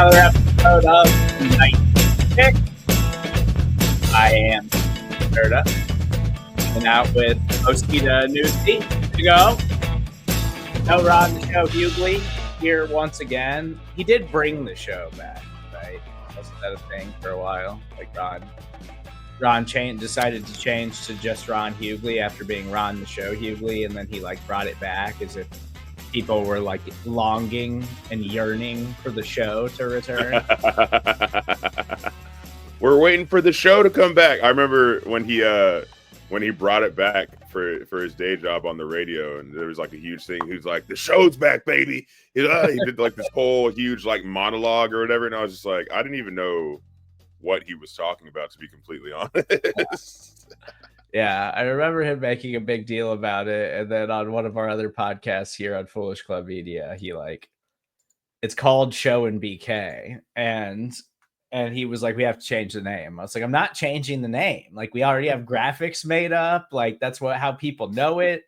another episode of Night Pick. I am Serda, hanging out with Osita Anusi. Good to go. No Ron the show, Hughley here once again. He did bring the show back, right? Wasn't that a thing for a while? Like Ron decided to change to just Ron Hughley after being Ron the show Hughley, and then he brought it back as if people were longing and yearning for the show to return. We're waiting for the show to come back. I remember when he brought it back for his day job on the radio, and there was a huge thing. He was like, "The show's back, baby!" He did this whole huge monologue or whatever, and I was just like, I didn't even know what he was talking about, to be completely honest. Yeah, I remember him making a big deal about it, and then on one of our other podcasts here on Foolish Club Media, he it's called Show and BK, and he was like, "We have to change the name." I was like, "I'm not changing the name. We already have graphics made up. That's how people know it.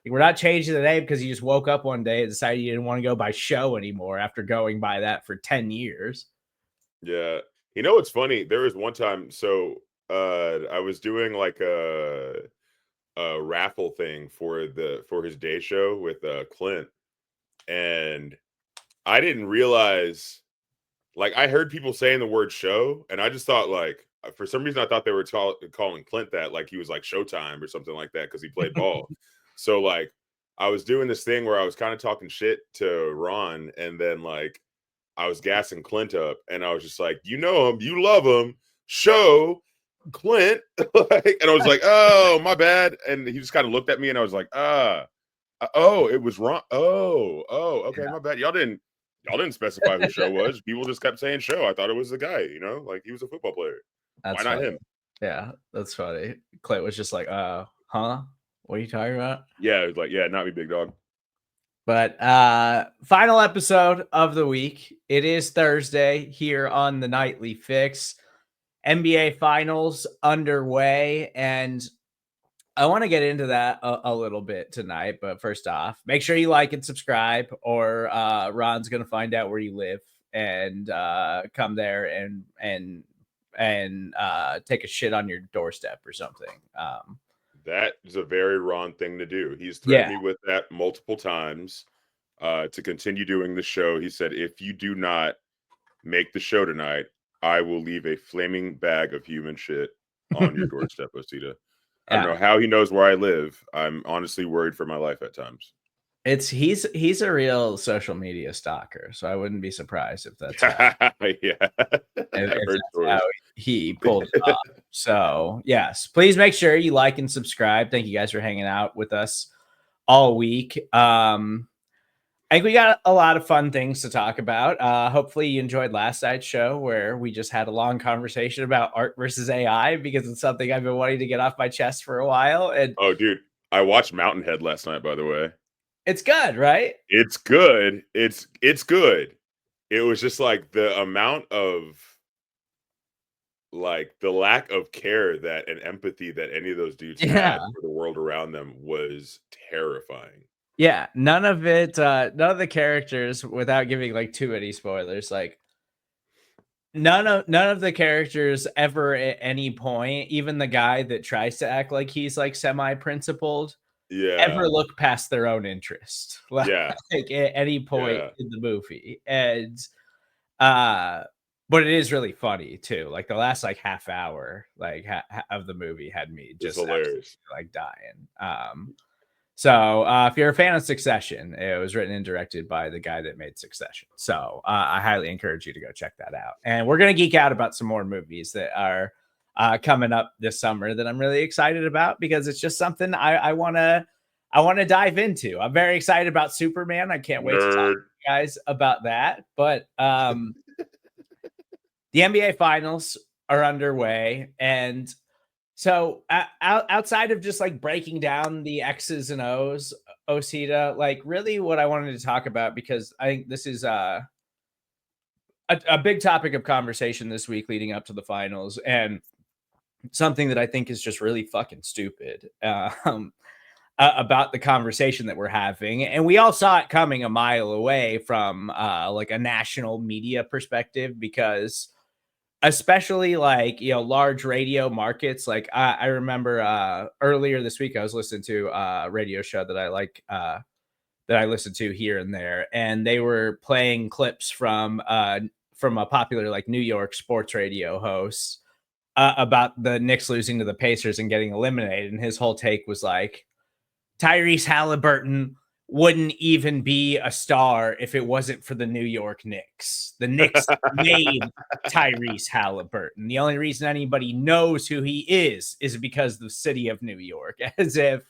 We're not changing the name because you just woke up one day and decided you didn't want to go by Show anymore after going by that for 10 years." Yeah, what's funny? There was one time, I was doing a raffle thing for his day show with Clint, and I didn't realize, I heard people saying the word show, and I just thought, for some reason I thought they were calling Clint that, he was Showtime or something like that because he played ball. So I was doing this thing where I was kind of talking shit to Ron, and then I was gassing Clint up, and I was just like, "You know him, you love him, Show Clint." And I was like, "Oh, my bad." And he just kind of looked at me, and I was like, "Oh, it was Ron. Oh, okay, yeah. My bad. Y'all didn't specify who Show was. People just kept saying Show. I thought it was the guy, he was a football player. That's Why not funny. him?" Yeah, that's funny. Clint was just like, huh? What are you talking about? Yeah, it was like, "Yeah, not me, big dog." But final episode of the week. It is Thursday here on the Nightly Fix. NBA Finals underway, and I want to get into that a little bit tonight. But first off, make sure you like and subscribe, or Ron's gonna find out where you live and come there and take a shit on your doorstep or something. That is a very Ron thing to do. He's threatened me with that multiple times to continue doing the show. He said, "If you do not make the show tonight, I will leave a flaming bag of human shit on your doorstep, Osita." I don't know how he knows where I live. I'm honestly worried for my life at times. He's a real social media stalker, so I wouldn't be surprised if that's how he pulled it off. So yes, please make sure you like and subscribe. Thank you guys for hanging out with us all week. I think we got a lot of fun things to talk about. Hopefully you enjoyed last night's show where we just had a long conversation about art versus AI, because it's something I've been wanting to get off my chest for a while. And oh, dude, I watched Mountainhead last night, by the way. It's good, right? It's good. It's good. It was just the amount of the lack of care and empathy that any of those dudes had for the world around them was terrifying. Yeah, none of the characters, without giving too many spoilers, none of the characters ever at any point, even the guy that tries to act like he's semi-principled, ever look past their own interest. At any point in the movie. And but it is really funny too. The last half hour of the movie had me just hilarious, dying. So if you're a fan of Succession, it was written and directed by the guy that made Succession. So I highly encourage you to go check that out. And we're going to geek out about some more movies that are coming up this summer that I'm really excited about, because it's just something I want to dive into. I'm very excited about Superman. I can't wait to talk to you guys about that. But the NBA Finals are underway, and so outside of just breaking down the X's and O's, Osita, really what I wanted to talk about, because I think this is a big topic of conversation this week leading up to the finals, and something that I think is just really fucking stupid. about the conversation that we're having, and we all saw it coming a mile away from like a national media perspective, because especially like, large radio markets, like I remember earlier this week I was listening to a radio show that I like, that I listen to here and there, and they were playing clips from a popular like New York sports radio host about the Knicks losing to the Pacers and getting eliminated, and his whole take was like, Tyrese Halliburton wouldn't even be a star if it wasn't for the New York Knicks. The Knicks made Tyrese Halliburton. The only reason anybody knows who he is because the city of New York, as if,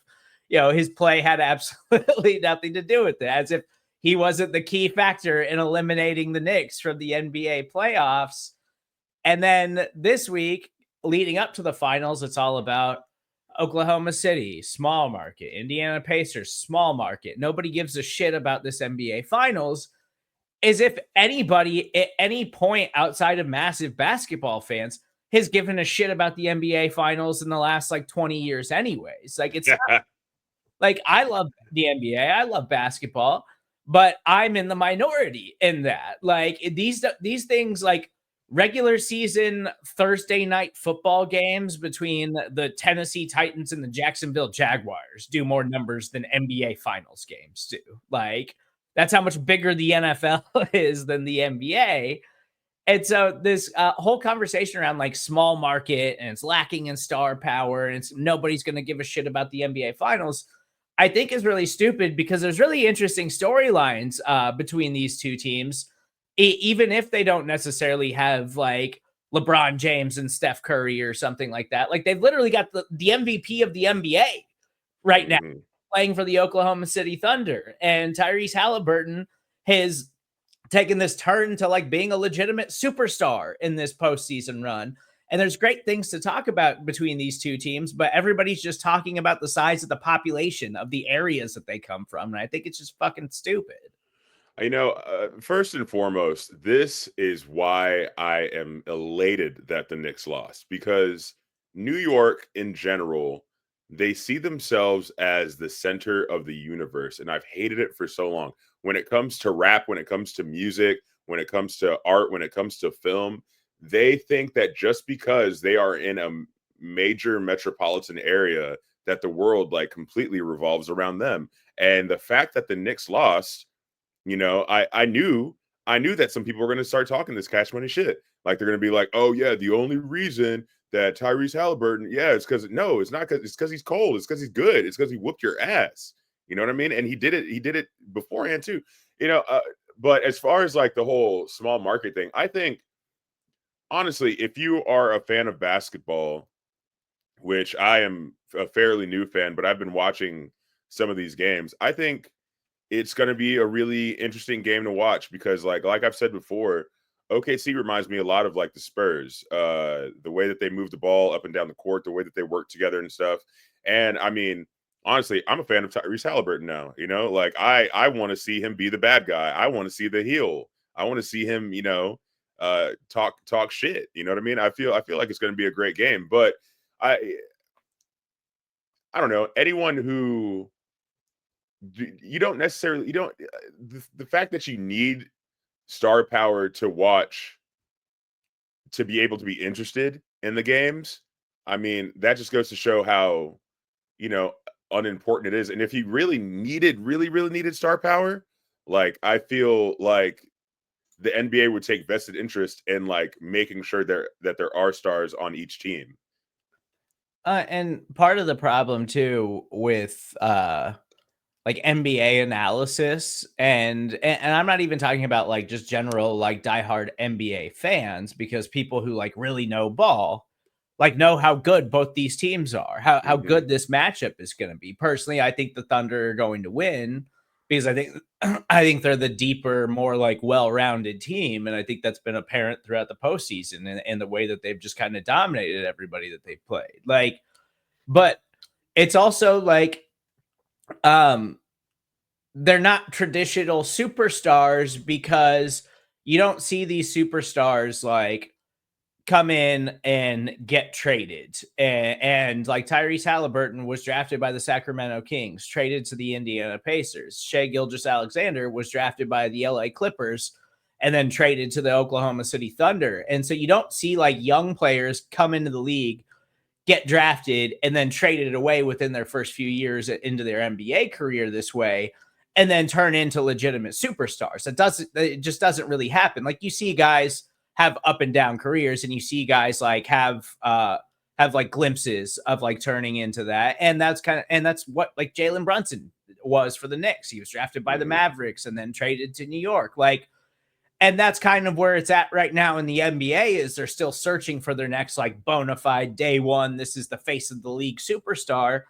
his play had absolutely nothing to do with it, as if he wasn't the key factor in eliminating the Knicks from the NBA playoffs. And then this week, leading up to the finals, it's all about Oklahoma City, small market, Indiana Pacers, small market. Nobody gives a shit about this NBA finals, as if anybody at any point outside of massive basketball fans has given a shit about the NBA finals in the last like 20 years anyways. Like, it's not, like, I love the NBA, I love basketball, but I'm in the minority in that. Like, these things, like regular season Thursday night football games between the Tennessee Titans and the Jacksonville Jaguars do more numbers than NBA finals games do. Like, that's how much bigger the NFL is than the NBA. And so this whole conversation around like small market and it's lacking in star power and nobody's going to give a shit about the NBA finals, I think is really stupid, because there's really interesting storylines between these two teams, even if they don't necessarily have like LeBron James and Steph Curry or something like that. Like, they've literally got the MVP of the NBA right now playing for the Oklahoma City Thunder, and Tyrese Halliburton has taken this turn to like being a legitimate superstar in this postseason run. And there's great things to talk about between these two teams, but everybody's just talking about the size of the population of the areas that they come from. And I think it's just fucking stupid. First and foremost, this is why I am elated that the Knicks lost, because New York in general, they see themselves as the center of the universe. And I've hated it for so long. When it comes to rap, when it comes to music, when it comes to art, when it comes to film, they think that just because they are in a major metropolitan area, that the world like completely revolves around them. And the fact that the Knicks lost, I knew that some people were going to start talking this cash money shit. Like, they're going to be like, oh yeah, the only reason that Tyrese Halliburton, yeah, it's because no, it's not because it's because he's cold. It's because he's good. It's because he whooped your ass. You know what I mean? And he did it beforehand too. But as far as like the whole small market thing, I think honestly, if you are a fan of basketball, which I am a fairly new fan, but I've been watching some of these games, I think it's going to be a really interesting game to watch, because like I've said before, OKC reminds me a lot of like the Spurs, the way that they move the ball up and down the court, the way that they work together and stuff. And I mean, honestly, I'm a fan of Tyrese Halliburton now. Like I want to see him be the bad guy. I want to see the heel. I want to see him, talk shit. You know what I mean? I feel like it's going to be a great game, but I don't know, anyone who you don't necessarily, the fact that you need star power to watch, to be able to be interested in the games, I mean, that just goes to show how, unimportant it is. And if you really really needed star power, like, I feel like the NBA would take vested interest in like making sure that there are stars on each team. And part of the problem too with like NBA analysis, and I'm not even talking about like just general like diehard NBA fans, because people who like really know ball like know how good both these teams are, how good this matchup is going to be. Personally, I think the Thunder are going to win, because I think I think they're the deeper, more like well-rounded team, and I think that's been apparent throughout the postseason and the way that they've just kind of dominated everybody that they've played. Like, but it's also like they're not traditional superstars, because you don't see these superstars like come in and get traded. And like Tyrese Halliburton was drafted by the Sacramento Kings, traded to the Indiana Pacers. Shai Gilgeous-Alexander was drafted by the LA Clippers and then traded to the Oklahoma City Thunder. And so you don't see like young players come into the league, get drafted, and then traded away within their first few years into their NBA career this way, and then turn into legitimate superstars. It just doesn't really happen. Like you see guys have up and down careers, and you see guys like have like glimpses of like turning into that. And that's what like Jalen Brunson was for the Knicks. He was drafted by the Mavericks and then traded to New York. Like, and that's kind of where it's at right now in the NBA is they're still searching for their next like bona fide day one. This is the face of the league superstar.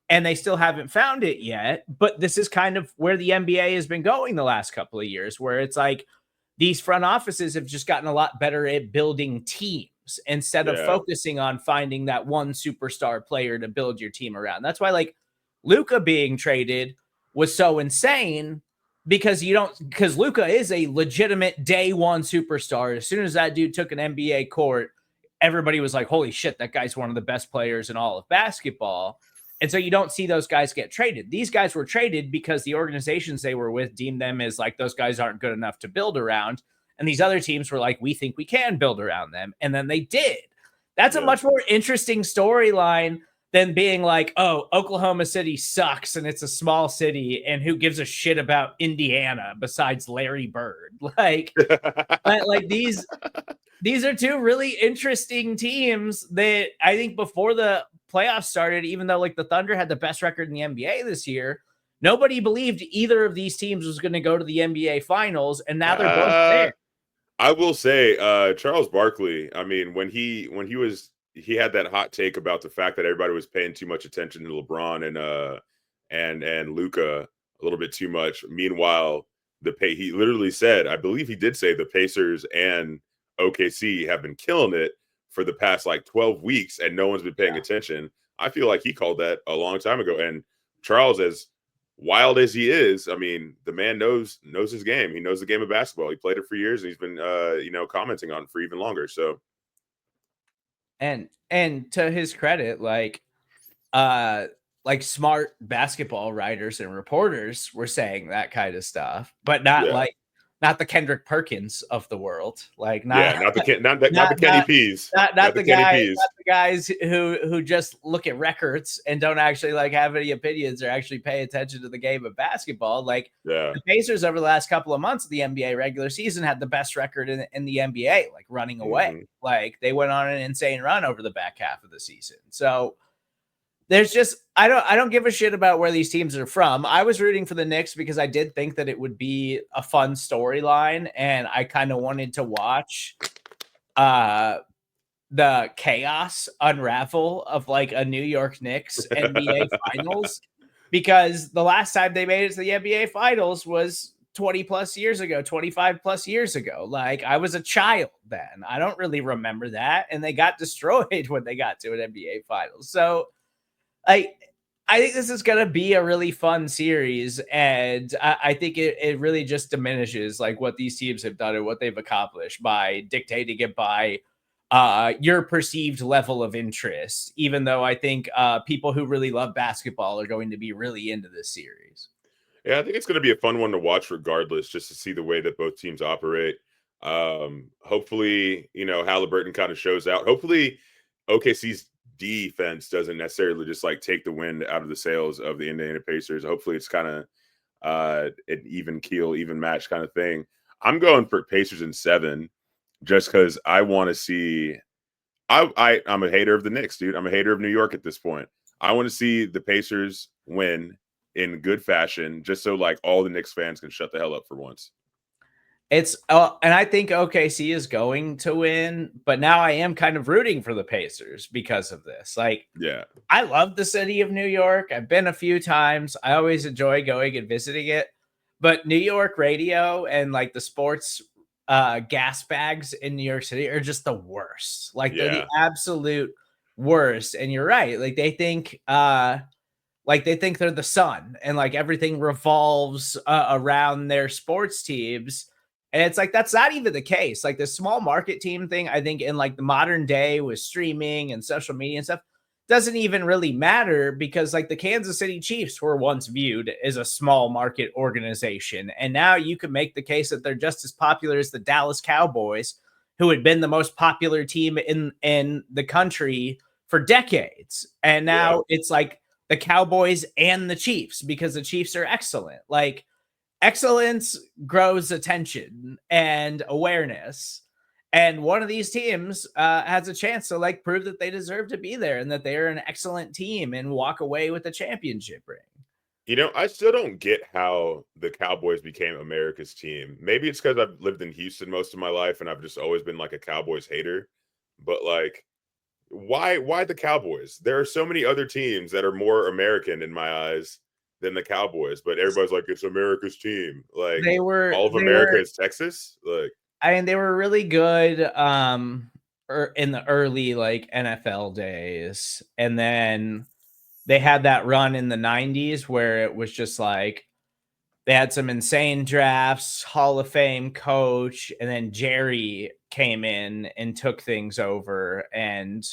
And they still haven't found it yet. But this is kind of where the NBA has been going the last couple of years, where it's like these front offices have just gotten a lot better at building teams instead of focusing on finding that one superstar player to build your team around. That's why like Luka being traded was so insane, because Luka is a legitimate day one superstar. As soon as that dude took an NBA court, everybody was like, holy shit, that guy's one of the best players in all of basketball. And so you don't see those guys get traded. These guys were traded because the organizations they were with deemed them as like, those guys aren't good enough to build around. And these other teams were like, we think we can build around them. And then they did. That's a much more interesting storyline than being like, oh, Oklahoma City sucks and it's a small city and who gives a shit about Indiana besides Larry Bird. Like these are two really interesting teams that I think before the playoffs started, even though like the Thunder had the best record in the NBA this year, nobody believed either of these teams was going to go to the NBA finals. And now they're both there. I will say, Charles Barkley, I mean, when he had that hot take about the fact that everybody was paying too much attention to LeBron and Luka a little bit too much. Meanwhile, he literally said, I believe he did say the Pacers and OKC have been killing it for the past like 12 weeks and no one's been paying attention. I feel like he called that a long time ago. And Charles, as wild as he is, I mean, the man knows his game. He knows the game of basketball. He played it for years and he's been commenting on it for even longer. So and to his credit, like smart basketball writers and reporters were saying that kind of stuff, but not the Kendrick Perkins of the world, like not the Kenny P's, not the guys who just look at records and don't actually like have any opinions or actually pay attention to the game of basketball. Like the Pacers over the last couple of months of the NBA regular season had the best record in the NBA, like running away. Like they went on an insane run over the back half of the season. So there's just I don't give a shit about where these teams are from. I was rooting for the Knicks because I did think that it would be a fun storyline, and I kind of wanted to watch the chaos unravel of like a New York Knicks NBA Finals, because the last time they made it to the NBA Finals was 20 plus years ago, 25 plus years ago. Like I was a child then. I don't really remember that, and they got destroyed when they got to an NBA Finals. So I think this is going to be a really fun series, and I think it really just diminishes like what these teams have done and what they've accomplished by dictating it by your perceived level of interest, even though I think people who really love basketball are going to be really into this series. Yeah, I think it's going to be a fun one to watch regardless, just to see the way that both teams operate. Hopefully, Halliburton kind of shows out. Hopefully OKC's defense doesn't necessarily just like take the wind out of the sails of the Indiana Pacers. Hopefully it's kind of an even keel, even match kind of thing. I'm going for Pacers in 7 just because I want to see. I'm a hater of the Knicks, dude. I'm a hater of New York at this point. I want to see the Pacers win in good fashion, just so like all the Knicks fans can shut the hell up for once. It's and I think OKC is going to win, but now I am kind of rooting for the Pacers because of this. Like, I love the city of New York. I've been a few times. I always enjoy going and visiting it. But New York radio and like the sports gas bags in New York City are just the worst. Like they're the absolute worst. And you're right. Like they think they're the sun and like everything revolves around their sports teams. And it's like, that's not even the case. Like the small market team thing, I think in like the modern day with streaming and social media and stuff, doesn't even really matter because like the Kansas City Chiefs were once viewed as a small market organization. And now you can make the case that they're just as popular as the Dallas Cowboys, who had been the most popular team in the country for decades. And now it's like the Cowboys and the Chiefs because the Chiefs are excellent. Like excellence grows attention and awareness. And one of these teams has a chance to like prove that they deserve to be there and that they are an excellent team and walk away with the championship ring. You know, I still don't get how the Cowboys became America's team. Maybe it's because I've lived in Houston most of my life and I've just always been like a Cowboys hater. But like, why the Cowboys? There are so many other teams that are more American in my eyes than the Cowboys, but everybody's like, it's America's team. Like all of America is Texas. Like, I mean, they were really good in the early like NFL days. And then they had that run in the 90s where it was just like they had some insane drafts, Hall of Fame coach, and then Jerry came in and took things over. And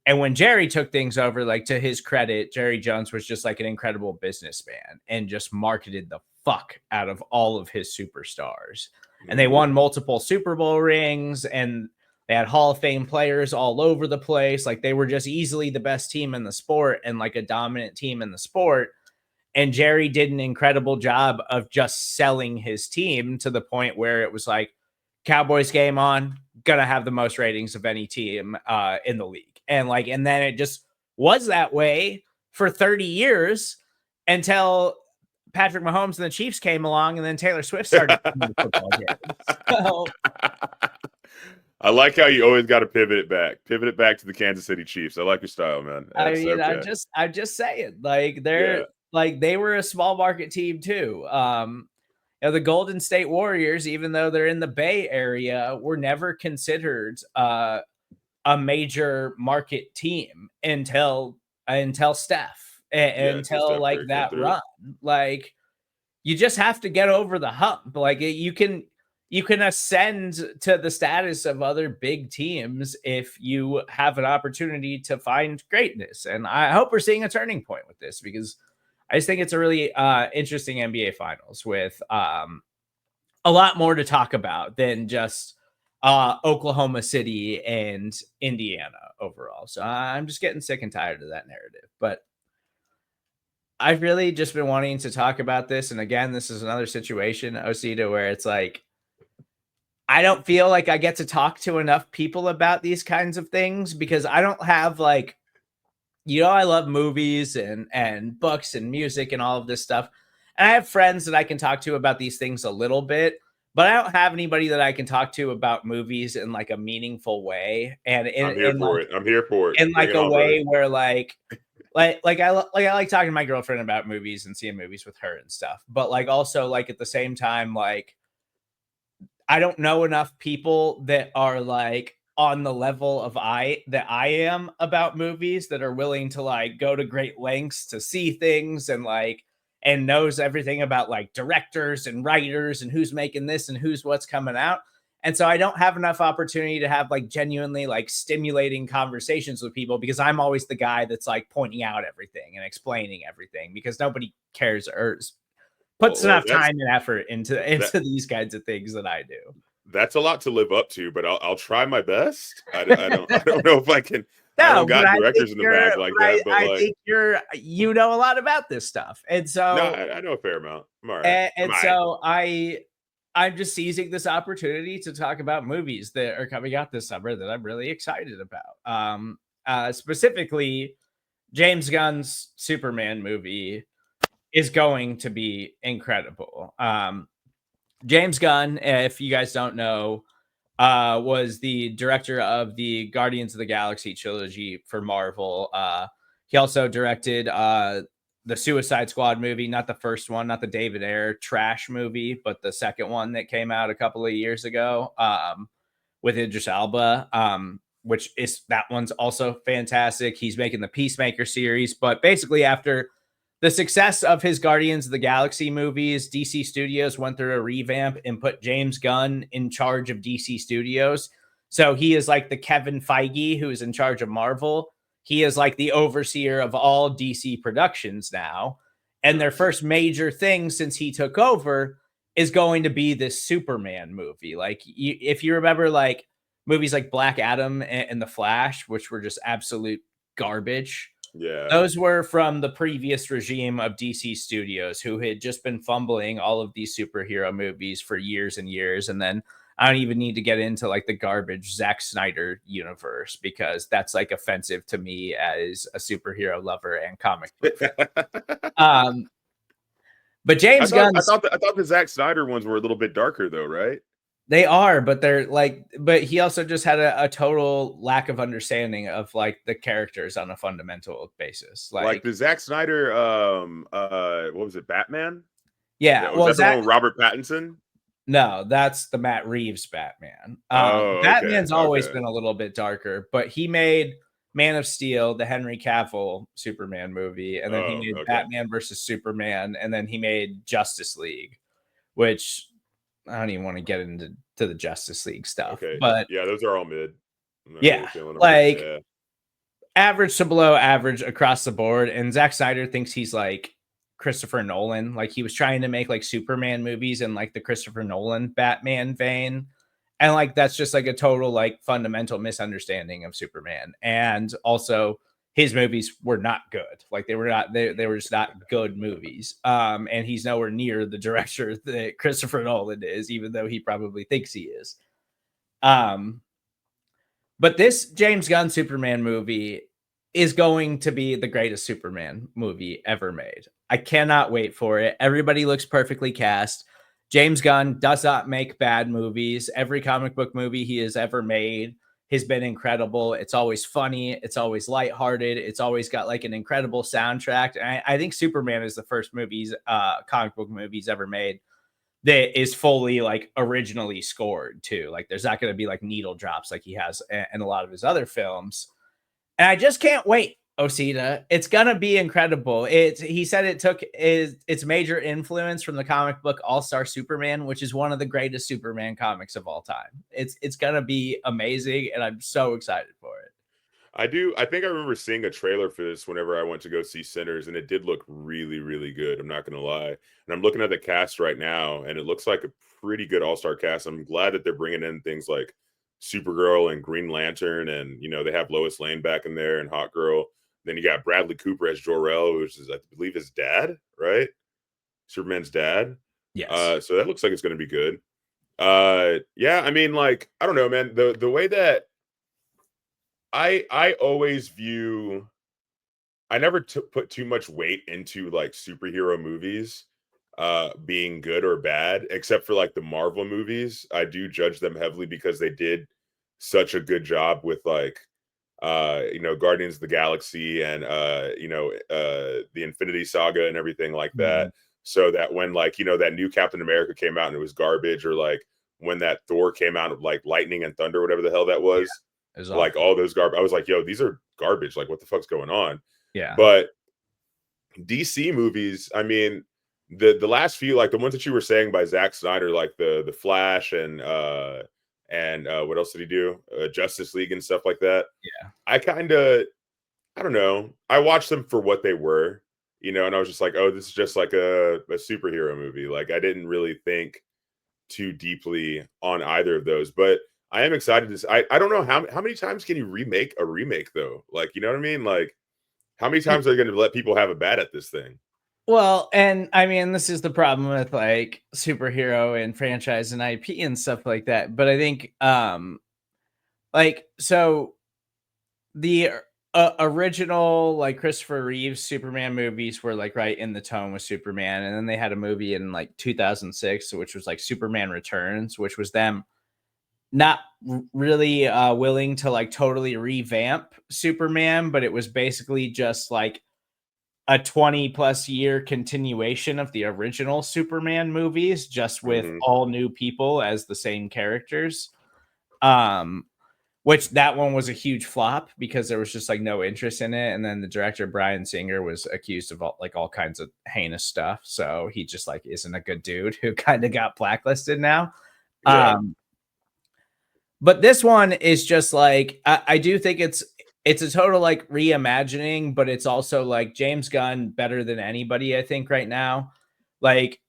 when Jerry took things over, like to his credit, Jerry Jones was just like an incredible businessman and just marketed the fuck out of all of his superstars. And they won multiple Super Bowl rings and they had Hall of Fame players all over the place. Like they were just easily the best team in the sport and like a dominant team in the sport. And Jerry did an incredible job of just selling his team to the point where it was like Cowboys game on, gonna have the most ratings of any team in the league. And then it just was that way for 30 years until Patrick Mahomes and the Chiefs came along and then Taylor Swift started the football games. So, I like how you always got to pivot it back to the Kansas City Chiefs. I like your style, man. That's I mean, okay. I'm just saying, like they were a small market team too. The Golden State Warriors, even though they're in the Bay Area, were never considered a major market team until Steph until like that run. Like you just have to get over the hump. Like you can ascend to the status of other big teams if you have an opportunity to find greatness. And I hope we're seeing a turning point with this because I just think it's a really interesting NBA Finals with a lot more to talk about than just Oklahoma City and Indiana overall. So I'm just getting sick and tired of that narrative. But I've really just been wanting to talk about this. And again, this is another situation, Osita, where it's like, I don't feel like I get to talk to enough people about these kinds of things because I don't have like, I love movies and books and music and all of this stuff. And I have friends that I can talk to about these things a little bit, but I don't have anybody that I can talk to about movies in like a meaningful way. And I'm here for it. In like a way where like I like talking to my girlfriend about movies and seeing movies with her and stuff. But like also like at the same time, like I don't know enough people that are like on the level of I am about movies that are willing to like go to great lengths to see things and knows everything about like directors and writers and who's making this and what's coming out. And so I don't have enough opportunity to have like genuinely like stimulating conversations with people because I'm always the guy that's like pointing out everything and explaining everything because nobody cares or puts enough time and effort into these kinds of things that I do. That's a lot to live up to, but I'll try my best. I don't know if I can. No, I don't got directors in the bag like that. But I think you know a lot about this stuff, and so no, I know a fair amount. I'm all right. So I'm just seizing this opportunity to talk about movies that are coming out this summer that I'm really excited about. Specifically, James Gunn's Superman movie is going to be incredible. James Gunn, if you guys don't know, was the director of the Guardians of the Galaxy trilogy for Marvel. He also directed the Suicide Squad movie, not the first one, not the David Ayer trash movie, but the second one that came out a couple of years ago with Idris Elba, that one's also fantastic. He's making the Peacemaker series, but basically after the success of his Guardians of the Galaxy movies, DC Studios went through a revamp and put James Gunn in charge of DC Studios. So he is like the Kevin Feige who is in charge of Marvel. He is like the overseer of all DC productions now. And their first major thing since he took over is going to be this Superman movie. Like, if you remember, like movies like Black Adam and The Flash, which were just absolute garbage. Yeah. Those were from the previous regime of DC Studios, who had just been fumbling all of these superhero movies for years and years. And then I don't even need to get into like the garbage Zack Snyder universe, because that's like offensive to me as a superhero lover and comic book fan. But James Gunn, I thought the Zack Snyder ones were a little bit darker though, right? they are, but they're like, but he also just had a total lack of understanding of like the characters on a fundamental basis. Like the Zack Snyder, what was it, Batman? Yeah. Was that the one with Robert Pattinson? No, that's the Matt Reeves Batman. Okay, Batman's always been a little bit darker, but he made Man of Steel, the Henry Cavill Superman movie, and then he made Batman versus Superman, and then he made Justice League, which I don't even want to get into the Justice League stuff. Okay. But yeah, those are all mid. Yeah, really like average to below average across the board. And Zack Snyder thinks he's like Christopher Nolan. Like, he was trying to make like Superman movies in like the Christopher Nolan Batman vein. And like, that's just like a total like fundamental misunderstanding of Superman. And also his movies were not good. Like, they were just not good movies. And he's nowhere near the director that Christopher Nolan is, even though he probably thinks he is. But this James Gunn Superman movie is going to be the greatest Superman movie ever made. I cannot wait for it. Everybody looks perfectly cast. James Gunn does not make bad movies. Every comic book movie he has ever made has been incredible. It's always funny. It's always lighthearted. It's always got like an incredible soundtrack. And I think Superman is the first comic book movies ever made that is fully like originally scored too. Like, there's not going to be like needle drops like he has in a lot of his other films. And I just can't wait, Osita. It's going to be incredible. He said it took its major influence from the comic book All-Star Superman, which is one of the greatest Superman comics of all time. It's going to be amazing, and I'm so excited for it. I think I remember seeing a trailer for this whenever I went to go see Sinners, and it did look really, really good. I'm not going to lie. And I'm looking at the cast right now, and it looks like a pretty good all-star cast. I'm glad that they're bringing in things like Supergirl and Green Lantern, and, you know, they have Lois Lane back in there and Hot Girl. Then you got Bradley Cooper as Jor-El, which is, I believe, his dad, right? Superman's dad. Yes. So that looks like it's going to be good. Yeah, I mean, like, I don't know, man. The way that I always view, I never put too much weight into like superhero movies being good or bad, except for like the Marvel movies. I do judge them heavily because they did such a good job with like Guardians of the Galaxy and the Infinity Saga and everything like that. Mm-hmm. So that when like, that new Captain America came out and it was garbage, or like when that Thor came out of like lightning and thunder, whatever the hell that was. Yeah. Like all those garbage. I was like, yo, these are garbage. Like, what the fuck's going on? Yeah. But DC movies, I mean, the last few, like the ones that you were saying by Zack Snyder, like the Flash and what else did he do? Justice League and stuff like that. Yeah. I don't know. I watched them for what they were, and I was just like, oh, this is just like a superhero movie. Like, I didn't really think too deeply on either of those, but I am excited to. I don't know how many times can you remake a remake though? Like, you know what I mean? Like, how many times are they going to let people have a bat at this thing? Well, and I mean, this is the problem with like superhero and franchise and IP and stuff like that. But I think, so the original like Christopher Reeves Superman movies were like right in the tone with Superman, and then they had a movie in like 2006, which was like Superman Returns, which was them not really willing to like totally revamp Superman, but it was basically just like a 20+ year continuation of the original Superman movies, just with all new people as the same characters. which that one was a huge flop because there was just like no interest in it. And then the director, Bryan Singer, was accused of all kinds of heinous stuff. So he just like isn't a good dude who kind of got blacklisted now. Yeah. But this one is just like, I do think it's a total like reimagining, but it's also like James Gunn better than anybody, I think, right now. Like,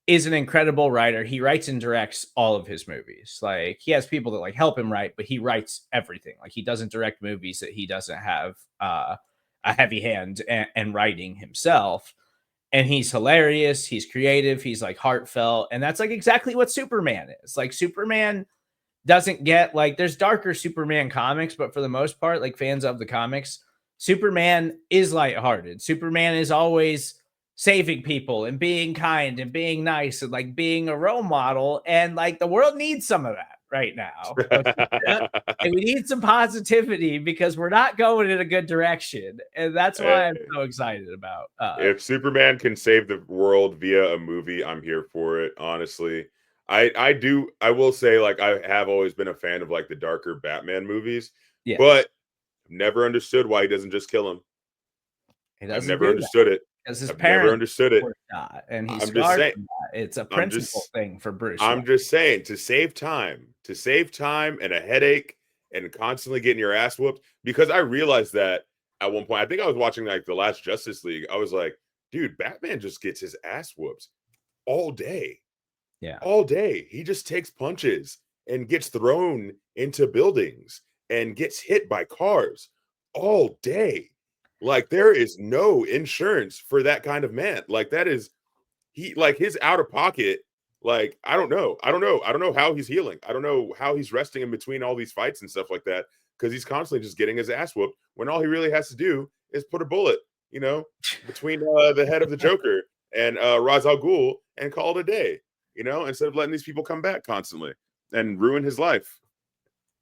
is an incredible writer. He writes and directs all of his movies. Like, he has people that like help him write, but he writes everything. Like, he doesn't direct movies that he doesn't have a heavy hand and writing himself. And he's hilarious. He's creative. He's like heartfelt. And that's like exactly what Superman is. Like, Superman doesn't get like, there's darker Superman comics, but for the most part, like fans of the comics, Superman is lighthearted. Superman is always saving people and being kind and being nice and like being a role model. And like the world needs some of that right now. And we need some positivity because we're not going in a good direction. And that's why I'm so excited about. If Superman can save the world via a movie, I'm here for it. Honestly, I will say, like, I have always been a fan of like the darker Batman movies, yes. but never understood why he doesn't just kill him. I've never understood it. Because his I've parents never understood it. Shot, and he's I'm just saying, it's a principle thing for Bruce. I'm just saying, to save time and a headache and constantly getting your ass whooped. Because I realized that at one point, I think I was watching like the last Justice League. I was like, dude, Batman just gets his ass whooped all day. Yeah. All day. He just takes punches and gets thrown into buildings and gets hit by cars all day. Like, there is no insurance for that kind of man. Like, that is, he, like, his out of pocket, like, I don't know how he's healing. I don't know how he's resting in between all these fights and stuff like that, because he's constantly just getting his ass whooped when all he really has to do is put a bullet, you know, between the head of the Joker and Ra's al Ghul and call it a day, you know, instead of letting these people come back constantly and ruin his life.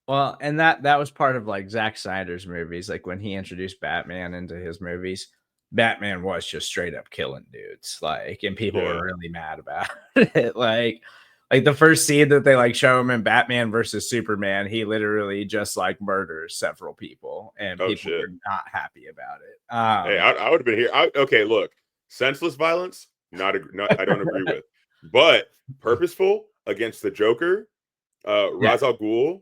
Well, and that was part of like Zack Snyder's movies. Like, when he introduced Batman into his movies, Batman was just straight up killing dudes. Like, and people were really mad about it. Like the first scene that they like show him in Batman versus Superman, he literally just like murders several people, and people were not happy about it. Hey, I would have been here. Okay, look, senseless violence, not I don't agree with, but purposeful against the Joker, Ra's al Ghul,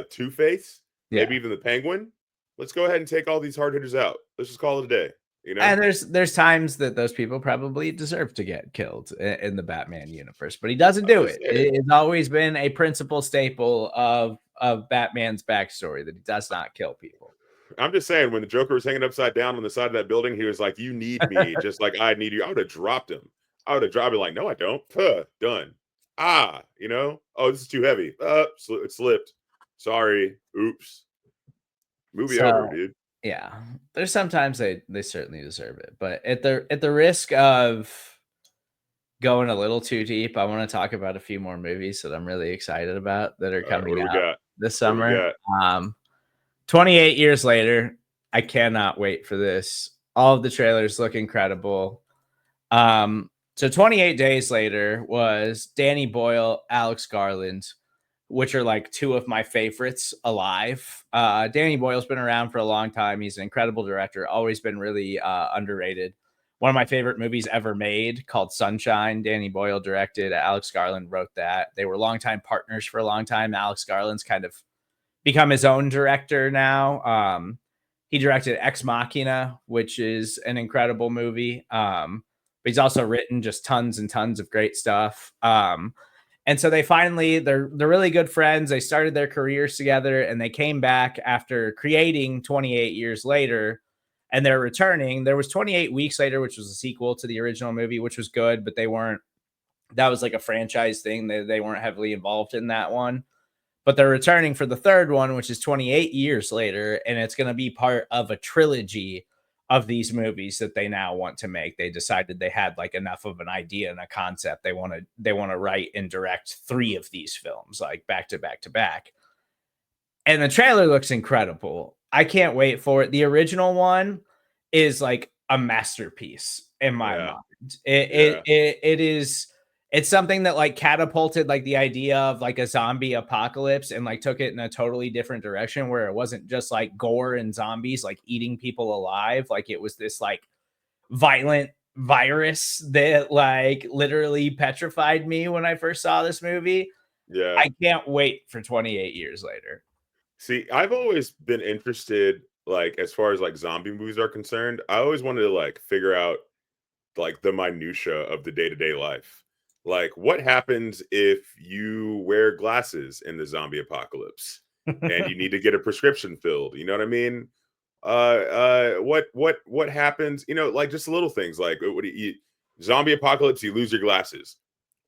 Two-Face, maybe even the Penguin. Let's go ahead and take all these hard hitters out. Let's just call it a day. You know? And there's times that those people probably deserve to get killed in the Batman universe, but he doesn't do it. It's always been a principal staple of Batman's backstory that he does not kill people. I'm just saying, when the Joker was hanging upside down on the side of that building, he was like, "You need me, just like I need you." I would have dropped him. I would have dropped him like, "No, I don't." Done. You know. Oh, this is too heavy. It slipped. Sorry. Oops. Movie over, dude. Yeah, there's sometimes they certainly deserve it, but at the risk of going a little too deep, I want to talk about a few more movies that I'm really excited about that are coming out this summer. 28 years later, I cannot wait for this. All of the trailers look incredible. So 28 Days Later was Danny Boyle, Alex Garland, which are like two of my favorites alive. Danny Boyle's been around for a long time. He's an incredible director, always been really underrated. One of my favorite movies ever made, called Sunshine, Danny Boyle directed. Alex Garland wrote that. They were longtime partners for a long time. Alex Garland's kind of become his own director now. He directed Ex Machina, which is an incredible movie. But he's also written just tons and tons of great stuff. And so they're really good friends. They started their careers together, and they came back after creating 28 Years Later, and they're returning. There was 28 Weeks Later, which was a sequel to the original movie, which was good, but that was like a franchise thing. They weren't heavily involved in that one, but they're returning for the third one, which is 28 Years Later. And it's going to be part of a trilogy of these movies that they now want to make. They decided they had like enough of an idea and a concept. They want to write and direct 3 of these films, like back to back to back. And the trailer looks incredible. I can't wait for it. The original one is like a masterpiece in my mind. It is it's something that like catapulted like the idea of like a zombie apocalypse and like took it in a totally different direction where it wasn't just like gore and zombies like eating people alive. Like it was this like violent virus that like literally petrified me when I first saw this movie. Yeah. I can't wait for 28 years later. See, I've always been interested, like, as far as like zombie movies are concerned. I always wanted to like figure out like the minutia of the day-to-day life. Like, what happens if you wear glasses in the zombie apocalypse and you need to get a prescription filled? You know what I mean? What happens? You know, like just little things like what do you zombie apocalypse, you lose your glasses.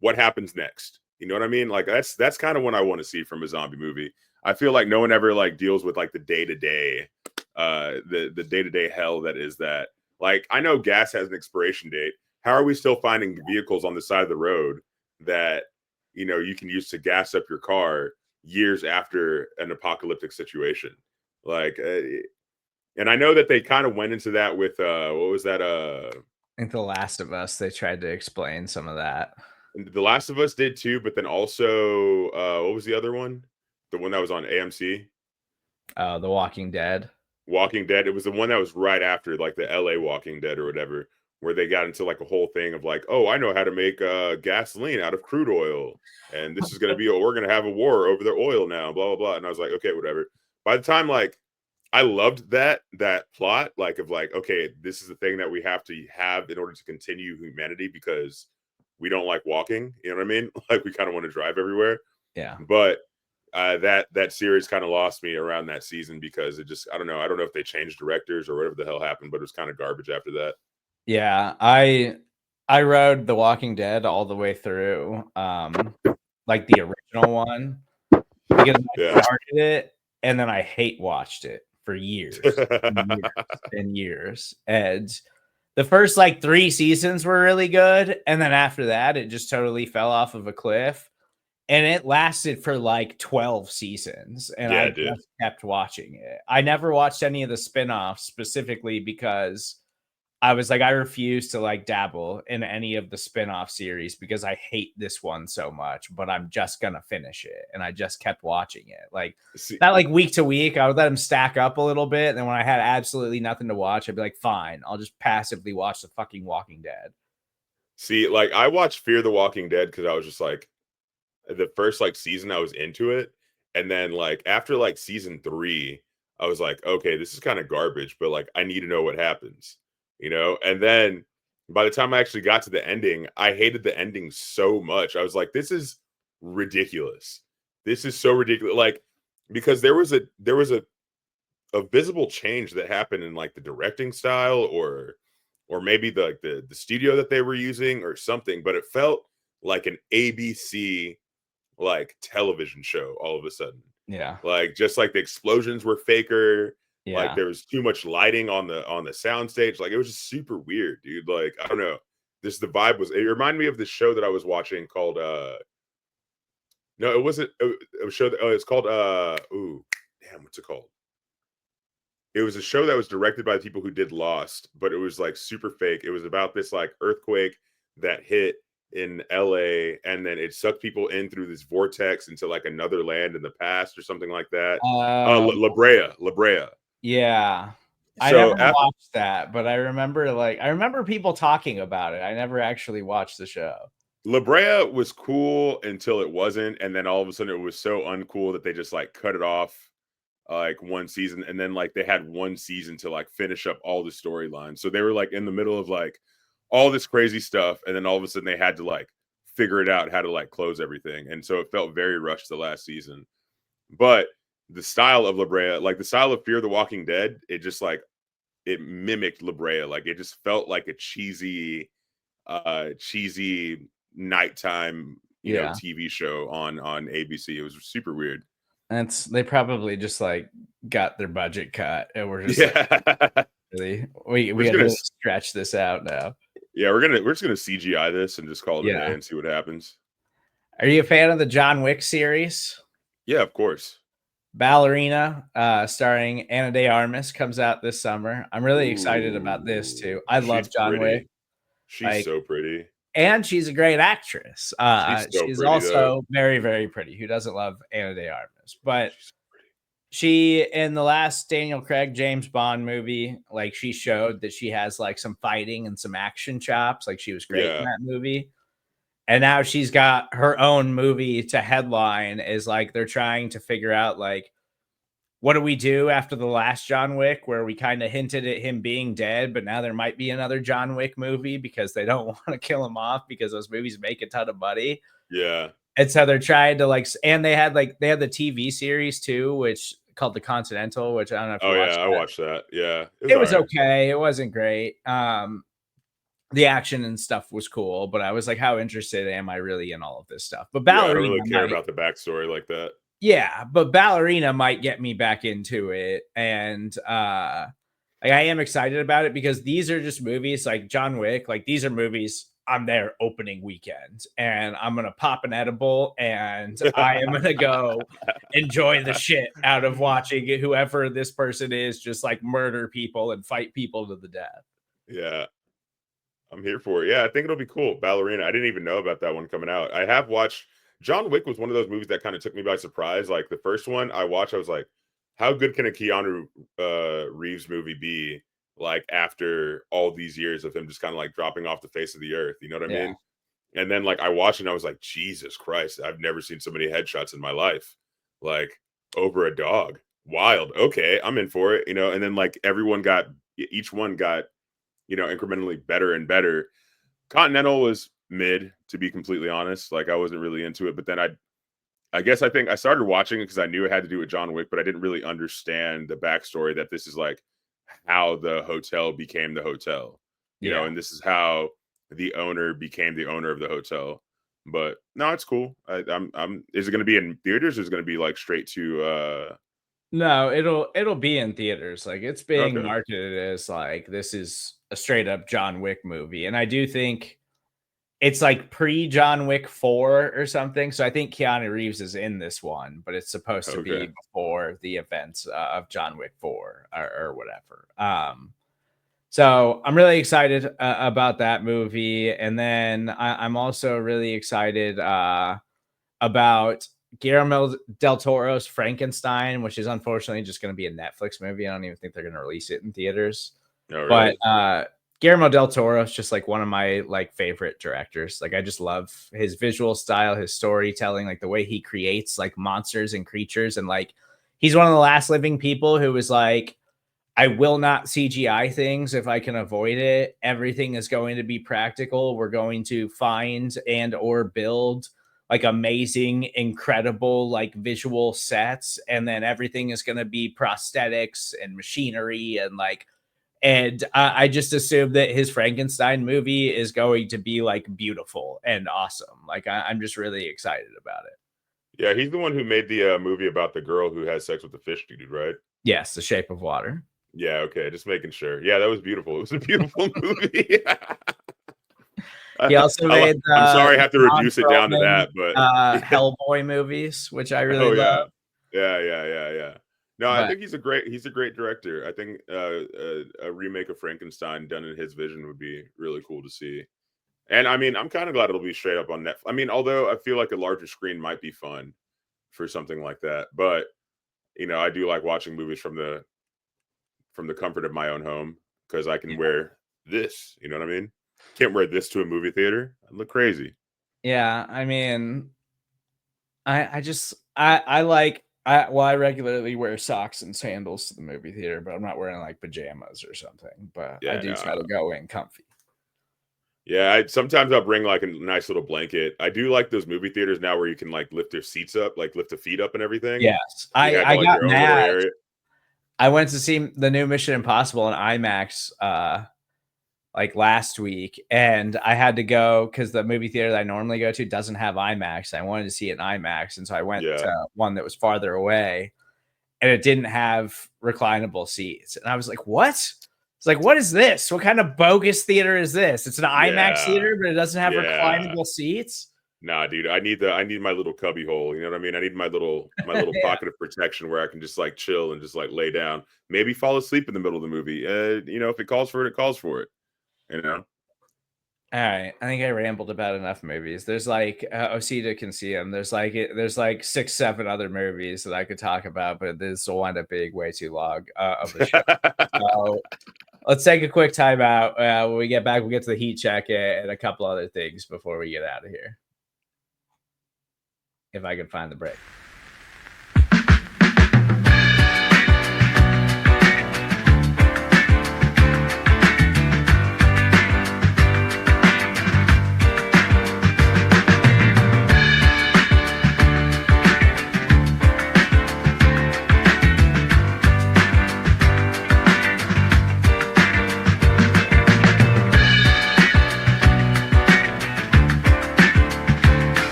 What happens next? You know what I mean? Like that's kind of what I want to see from a zombie movie. I feel like no one ever like deals with like the day-to-day the day-to-day hell that is that. Like, I know gas has an expiration date. How are we still finding vehicles on the side of the road that, you know, you can use to gas up your car years after an apocalyptic situation? Like, and I know that they kind of went into that with, what was that? I think The Last of Us, they tried to explain some of that. The Last of Us did too, but then also, what was the other one? The one that was on AMC? The Walking Dead. Walking Dead. It was the one that was right after like the LA Walking Dead or whatever, where they got into like a whole thing of like, oh, I know how to make gasoline out of crude oil, and this is gonna be we're gonna have a war over the oil now, blah blah blah. And I was like, okay, whatever. By the time like I loved that plot, like of like, okay, this is the thing that we have to have in order to continue humanity because we don't like walking. You know what I mean? Like we kind of want to drive everywhere. Yeah. But that series kind of lost me around that season because it just I don't know if they changed directors or whatever the hell happened, but it was kind of garbage after that. Yeah, I rode The Walking Dead all the way through, like the original one, because I started it and then I hate watched it for years and years and years. And the first like 3 seasons were really good, and then after that, it just totally fell off of a cliff. And it lasted for like 12 seasons, and Yeah, I it did. just kept watching it. I never watched any of the spin-offs specifically because I was like, I refuse to like dabble in any of the spin-off series because I hate this one so much, but I'm just gonna finish it. And I just kept watching it. Like See, not like week to week. I would let them stack up a little bit. And then when I had absolutely nothing to watch, I'd be like, fine, I'll just passively watch the fucking Walking Dead. like I watched Fear the Walking Dead because I was just like the first like season I was into it, and then like after like season 3, I was like, okay, this is kind of garbage, but like I need to know what happens, you know. And then by the time I actually got to the ending, I hated the ending so much. I was like, this is ridiculous. This is so ridiculous. Like because there was a visible change that happened in like the directing style or maybe the studio that they were using or something, but it felt like an ABC like television show all of a sudden. Yeah. Like just like the explosions were faker, like Yeah. there was too much lighting on the sound stage. Like it was just super weird, dude. Like I don't know. This the vibe was it reminded me of this show that I was watching called no, it wasn't a show that it's called ooh, damn, what's it called? It was a show that was directed by the people who did Lost, but it was like super fake. It was about this like earthquake that hit in LA and then it sucked people in through this vortex into like another land in the past or something like that. La Brea. Yeah. I So never watched that, but I remember people talking about it. I never actually watched the show. La Brea was cool until it wasn't, and then all of a sudden it was so uncool that they just like cut it off like one season, and then like they had one season to like finish up all the storylines. So they were like in the middle of like all this crazy stuff, and then all of a sudden they had to like figure it out how to like close everything, and so it felt very rushed the last season. But the style of La Brea, like the style of Fear the Walking Dead, it just like it mimicked La Brea. Like it just felt like a cheesy nighttime, you know, TV show on ABC. It was super weird. They probably just like got their budget cut and we're just like, really we had to stretch this out now. Yeah, we're just gonna CGI this and just call it a day and see what happens. Are you a fan of the John Wick series? Yeah, of course. Ballerina, starring Ana de Armas, comes out this summer. I'm really excited about this too. I love John Wick. She's so pretty. And she's a great actress. She's so She's pretty though. also very, very pretty. Who doesn't love Anna de Armas? But She's so pretty. she, in the last Daniel Craig James Bond movie, like she showed that she has like some fighting and some action chops. Like she was great in Yeah. that movie. And now she's got her own movie to headline. Is like they're trying to figure out like, what do we do after the last John Wick, where we kind of hinted at him being dead, but now there might be another John Wick movie because they don't want to kill him off because those movies make a ton of money. Yeah. And so they're trying to like, and they had the TV series too, which called The Continental, which I don't know if you Oh yeah, watched I that. watched that. Yeah. It was all right. okay. It wasn't great. The action and stuff was cool, but I was like, how interested am I really in all of this stuff? But Yeah, I don't Ballerina really care might, about the backstory like that. yeah, but Ballerina might get me back into it. And like I am excited about it because these are just movies like John Wick, like these are movies I'm there opening weekend and I'm gonna pop an edible and I am gonna go enjoy the shit out of watching whoever this person is just like murder people and fight people to the death. Yeah. I'm here for it. Yeah, I think it'll be cool. Ballerina. I didn't even know about that one coming out. I have watched John Wick was one of those movies that kind of took me by surprise. Like the first one I watched, I was like, how good can a Keanu Reeves movie be? Like after all these years of him just kind of like dropping off the face of the earth, you know what I Yeah. mean? And then like I watched it and I was like, Jesus Christ, I've never seen so many headshots in my life. Like over a dog. Wild. Okay, I'm in for it, you know. And then like each one got incrementally better and better. Continental was mid, to be completely honest. Like I wasn't really into it, but then I think I started watching it because I knew it had to do with John Wick, but I didn't really understand the backstory that this is like how the hotel became the hotel, Yeah. and this is how the owner became the owner of the hotel. But no, it's cool. I'm. Is it going to be in theaters? Or is it going to be like straight to? No, it'll be in theaters. Like it's being Okay. marketed as like this is a straight up John Wick movie. And I do think it's like pre John Wick 4 or something. So I think Keanu Reeves is in this one, but it's supposed to be Okay. before the events of John Wick 4 or whatever. So I'm really excited about that movie. And then I'm also really excited about Guillermo del Toro's Frankenstein, which is unfortunately just going to be a Netflix movie. I don't even think they're going to release it in theaters. Oh, But really? Guillermo del Toro is just like one of my like favorite directors. Like I just love his visual style, his storytelling, like the way he creates like monsters and creatures. And like he's one of the last living people who was like, I will not CGI things if I can avoid it. Everything is going to be practical. We're going to find and or build like amazing, incredible like visual sets, and then everything is going to be prosthetics and machinery and like. And I just assume that his Frankenstein movie is going to be like beautiful and awesome. Like I'm just really excited about it. Yeah, he's the one who made the movie about the girl who has sex with the fish dude, right? Yes, The Shape of Water. Yeah, okay, just making sure. Yeah, that was beautiful. It was a beautiful movie. He also made I'm sorry I have to Ron reduce it down to Perlman, that, but Hellboy movies, which I really oh love. yeah. Yeah. No, I But think he's a great director. I think a remake of Frankenstein done in his vision would be really cool to see. And I mean, I'm kind of glad it'll be straight up on Netflix. I mean, although I feel like a larger screen might be fun for something like that, but I do like watching movies from the comfort of my own home because I can wear this. You know what I mean? Can't wear this to a movie theater. I look crazy. yeah, I mean, I regularly wear socks and sandals to the movie theater, but I'm not wearing like pajamas or something. But I Yeah, do try no. to go in comfy. Yeah, sometimes I'll bring like a nice little blanket. I do like those movie theaters now where you can like lift their seats up, like lift the feet up and everything. Yes, You have I like got your own little mad. area. I went to see the new Mission Impossible in IMAX like last week, and I had to go because the movie theater that I normally go to doesn't have IMAX. I wanted to see it in IMAX, and so I went Yeah, to one that was farther away, and it didn't have reclinable seats. And I was like, "What?" It's like, "What is this? What kind of bogus theater is this? It's an IMAX yeah, theater, but it doesn't have yeah. reclinable seats." Nah, dude, I need my little cubby hole. You know what I mean? I need my little Yeah. pocket of protection where I can just like chill and just like lay down, maybe fall asleep in the middle of the movie. If it calls for it, it calls for it. You know? All right, I think I rambled about enough movies. There's like Osita can see them. There's like 6, 7 other movies that I could talk about, but this will wind up being way too long of a show. So let's take a quick timeout. When we get back, we'll get to the heat check and a couple other things before we get out of here. If I can find the break.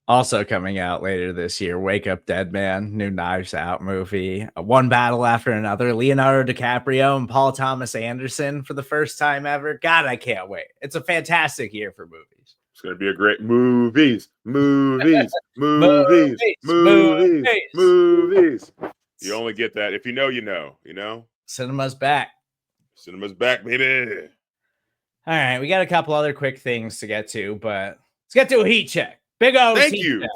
Also coming out later this year, Wake Up Dead Man, new Knives Out movie, one battle after another. Leonardo DiCaprio and Paul Thomas Anderson for the first time ever. God, I can't wait. It's a fantastic year for movies. It's going to be a great movies. Movies. You only get that if you know, you know, you know. Cinema's back. Cinema's back, baby. All right, we got a couple other quick things to get to, but let's get to a heat check. Big O's Thank heat you. check.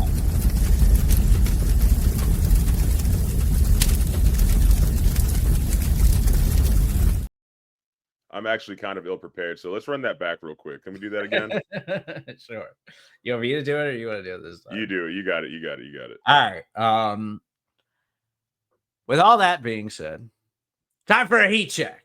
I'm actually kind of ill prepared, so let's run that back real quick. Can we do that again? Sure. You want me to do it, or you want to do it this time? You do it. You got it. You got it. You got it. All right. With all that being said, time for a heat check.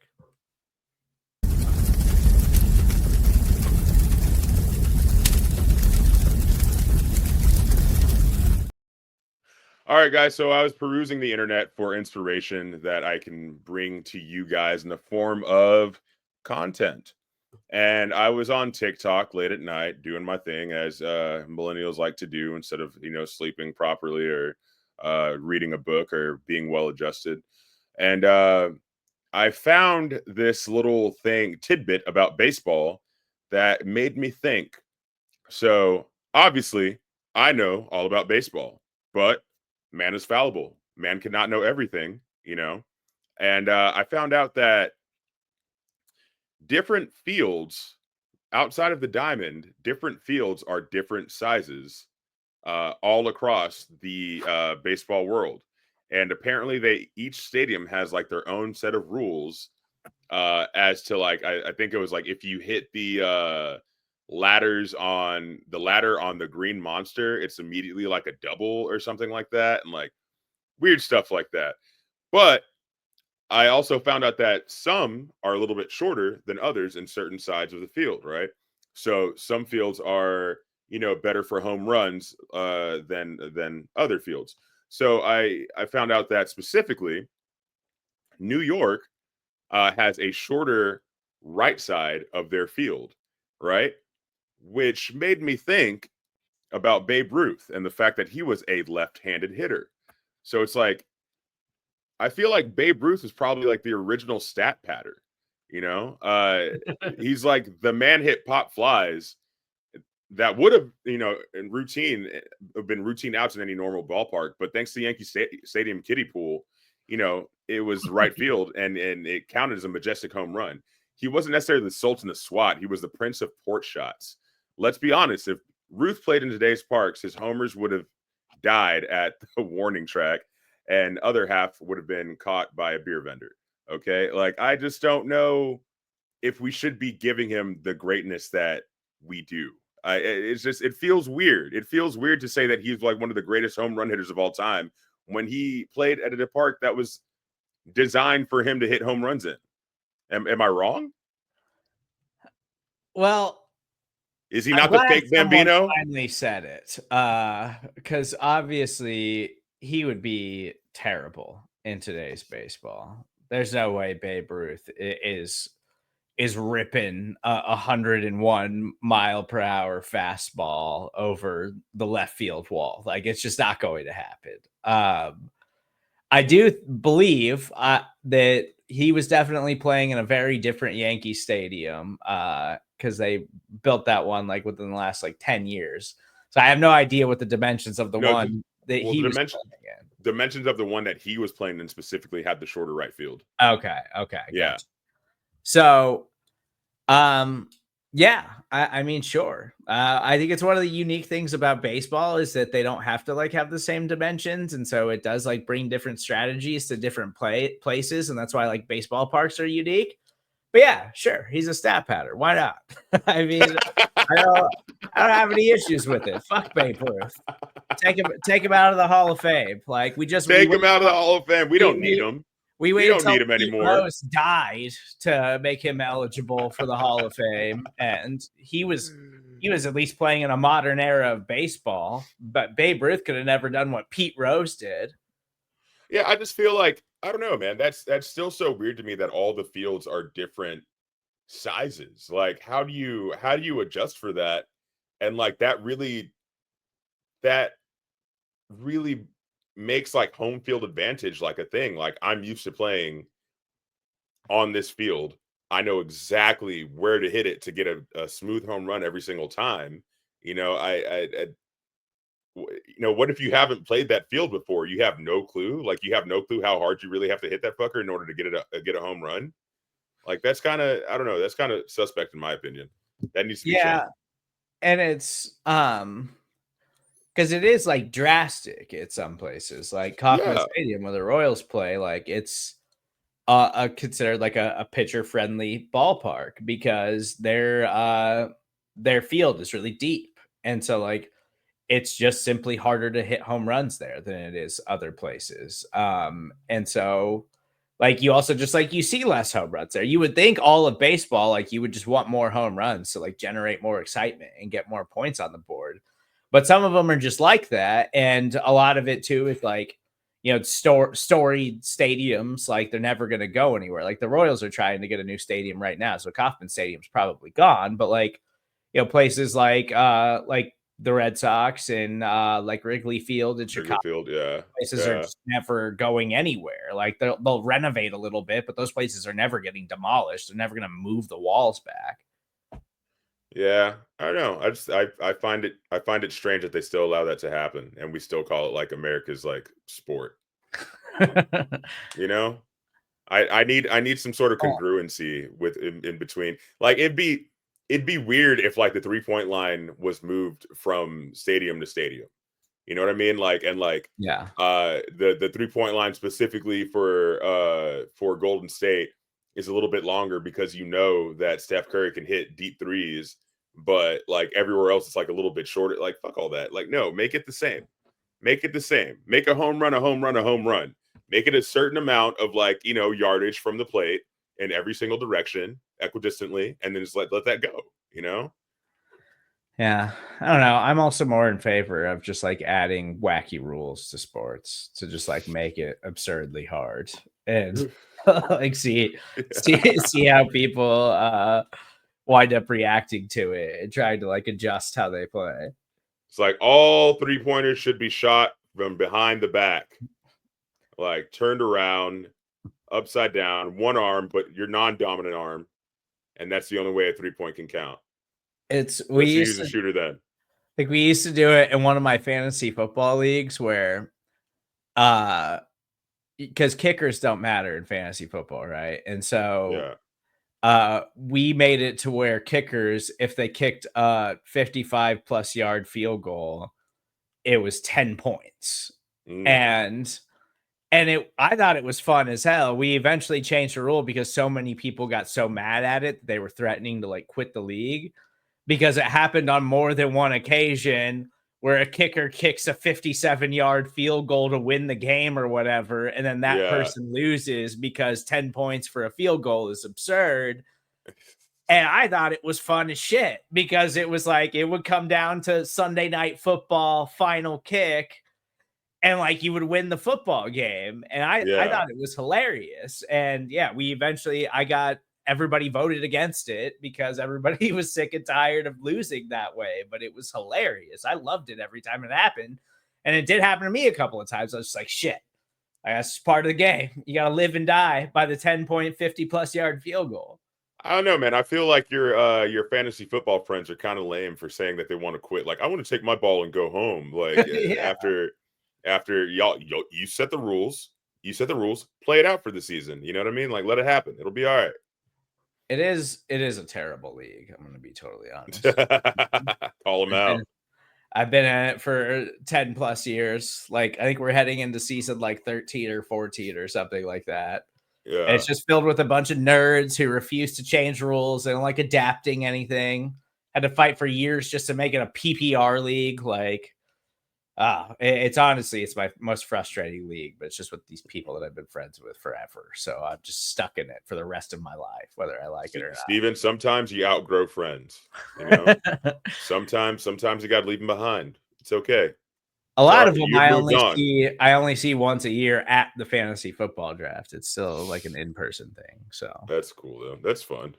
All right, guys. So I was perusing the internet for inspiration that I can bring to you guys in the form of content. And I was on TikTok late at night doing my thing, as millennials like to do, instead of sleeping properly or reading a book or being well adjusted. And I found this little tidbit about baseball that made me think. So obviously, I know all about baseball, but man is fallible. Man cannot know everything, And I found out that different fields outside of the diamond, different fields are different sizes all across the baseball world. And apparently each stadium has like their own set of rules as to like, I think it was like, if you hit the ladder on the green monster, it's immediately like a double or something like that. And like weird stuff like that. But I also found out that some are a little bit shorter than others in certain sides of the field, right? So some fields are, better for home runs than other fields. So I found out that specifically New York has a shorter right side of their field, right? Which made me think about Babe Ruth and the fact that he was a left-handed hitter. So it's like, I feel like Babe Ruth is probably like the original stat patter. You know, he's like the man hit pop flies that would have, in routine have been routine outs in any normal ballpark, but thanks to Yankee Stadium kiddie pool, it was right field and it counted as a majestic home run. He wasn't necessarily the Sultan of SWAT. He was the Prince of Port shots. Let's be honest. If Ruth played in today's parks, his homers would have died at the warning track, and other half would have been caught by a beer vendor. Okay, like I just don't know if we should be giving him the greatness that we do. It feels weird. It feels weird to say that he's like one of the greatest home run hitters of all time when he played at a park that was designed for him to hit home runs in. Am I wrong? Well, is he not the fake Bambino? Finally said it, because obviously he would be terrible in today's baseball. There's no way Babe Ruth is ripping a 101 mile per hour fastball over the left field wall. Like, it's just not going to happen. I do believe that he was definitely playing in a very different Yankee Stadium, because they built that one like within the last like 10 years. So I have no idea what the dimensions of the one that he was playing in. Dimensions of the one that he was playing in specifically had the shorter right field. Okay. Yeah. Gotcha. So, yeah, I mean, sure. I think it's one of the unique things about baseball is that they don't have to like have the same dimensions. And so it does like bring different strategies to different places. And that's why like baseball parks are unique. But yeah, sure. He's a stat patter. Why not? I mean, I don't have any issues with it. Fuck Babe Ruth. Take him out of the Hall of Fame. Like we take him out of the Hall of Fame. We don't need him. We waited don't need him anymore. Rose died to make him eligible for the Hall of Fame, and he was at least playing in a modern era of baseball. But Babe Ruth could have never done what Pete Rose did. Yeah, I just feel like I don't know, man. That's still so weird to me that all the fields are different sizes. Like, how do you adjust for that? And like that really makes like home field advantage like a thing. Like, I'm used to playing on this field. I know exactly where to hit it to get a smooth home run every single time. What if you haven't played that field before? You have no clue. Like, you have no clue how hard you really have to hit that fucker in order to get a home run. Like, that's kind of, I don't know. That's kind of suspect in my opinion. That needs to be changed. And it's because it is like drastic at some places, like Kauffman Stadium where the Royals play. Like, it's considered like a pitcher friendly ballpark because their field is really deep, and so like it's just simply harder to hit home runs there than it is other places. And so like you also just like you see less home runs there. You would think all of baseball, like you would just want more home runs to like generate more excitement and get more points on the board. But some of them are just like that. And a lot of it too is like, storied stadiums, like they're never going to go anywhere. Like the Royals are trying to get a new stadium right now. So Kauffman Stadium's probably gone, but like, places like the Red Sox and like Wrigley Field in Chicago. Places are just never going anywhere. Like they'll renovate a little bit, but those places are never getting demolished. They're never going to move the walls back. Yeah, I don't know. I find it strange that they still allow that to happen, and we still call it like America's like sport. I need some sort of congruency with in between. Like it'd be weird if like the 3-point line was moved from stadium to stadium. You know what I mean? Like, and like, the 3-point line specifically for Golden State is a little bit longer because that Steph Curry can hit deep threes, but like everywhere else it's like a little bit shorter. Like, fuck all that. Like, no, make it the same. Make it the same. Make a home run, a home run, a home run. Make it a certain amount of like, yardage from the plate in every single direction equidistantly, and then just let that go. Yeah, I don't know. I'm also more in favor of just like adding wacky rules to sports to just like make it absurdly hard and like see how people wind up reacting to it and trying to like adjust how they play. It's like all 3-pointers should be shot from behind the back. like turned around, upside down, one arm, but your non-dominant arm, and that's the only way a 3-point can count. We used to shooter then. Like we used to do it in one of my fantasy football leagues where, because kickers don't matter in fantasy football, right? And so, we made it to where kickers, if they kicked a 55+ yard field goal, it was 10 points. And I thought it was fun as hell. We eventually changed the rule because so many people got so mad at it, they were threatening to like quit the league, because it happened on more than one occasion where a kicker kicks a 57-yard field goal to win the game or whatever, and then that person loses because 10 points for a field goal is absurd. And I thought it was fun as shit because it was like, it would come down to Sunday Night Football final kick, and like you would win the football game. And I thought it was hilarious. And yeah, everybody voted against it because everybody was sick and tired of losing that way, but it was hilarious. I loved it every time it happened. And it did happen to me a couple of times. I was just like, shit, that's part of the game. You got to live and die by the 10-point, 50+ yard field goal. I don't know, man. I feel like your fantasy football friends are kind of lame for saying that they want to quit. Like, I want to take my ball and go home. Like after you set the rules, play it out for the season. You know what I mean? Like, let it happen. It'll be all right. It is a terrible league. I'm going to be totally honest. Call them out. I've been in it for 10+ years. Like, I think we're heading into season like 13 or 14 or something like that. Yeah. And it's just filled with a bunch of nerds who refuse to change rules. They don't like adapting anything. Had to fight for years just to make it a PPR league. Like, it's honestly, it's my most frustrating league, but it's just with these people that I've been friends with forever. So I'm just stuck in it for the rest of my life, whether I like it or not. Steven, sometimes you outgrow friends. You know, sometimes you got to leave them behind. It's okay. A lot of them I only see once a year at the fantasy football draft. It's still like an in-person thing. So that's cool though. That's fun.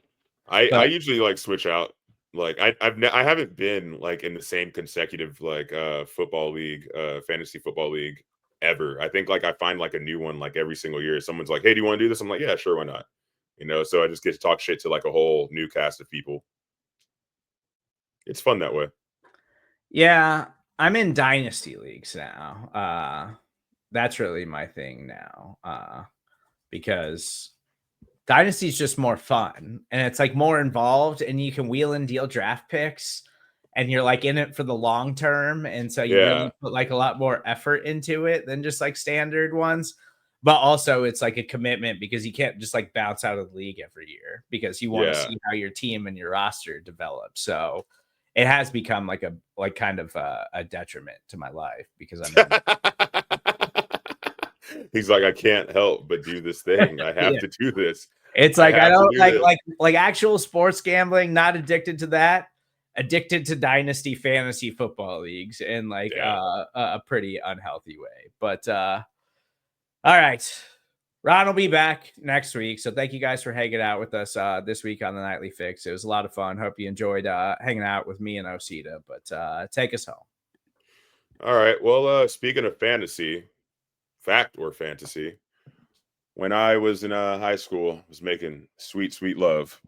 I usually like switch out. Like I haven't been like in the same consecutive like football league, fantasy football league ever. I think like I find like a new one like every single year. Someone's like, "Hey, do you want to do this?" I'm like, "Yeah, sure, why not?" You know, so I just get to talk shit to like a whole new cast of people. It's fun that way. Yeah, I'm in dynasty leagues now. That's really my thing now. Because dynasty is just more fun and it's like more involved, and you can wheel and deal draft picks, and you're like in it for the long term. And so you really put like a lot more effort into it than just like standard ones. But also it's like a commitment because you can't just like bounce out of the league every year because you want to see how your team and your roster develop. So it has become like kind of a detriment to my life because he's like, I can't help but do this thing. I have to do this. It's like I don't like actual sports gambling, not addicted to that. Addicted to dynasty fantasy football leagues in like a pretty unhealthy way. But all right. Ron will be back next week. So thank you guys for hanging out with us this week on the Nightly Fix. It was a lot of fun. Hope you enjoyed hanging out with me and Osita. But take us home. All right. Well, speaking of fantasy, fact or fantasy, when I was in high school, I was making sweet, sweet love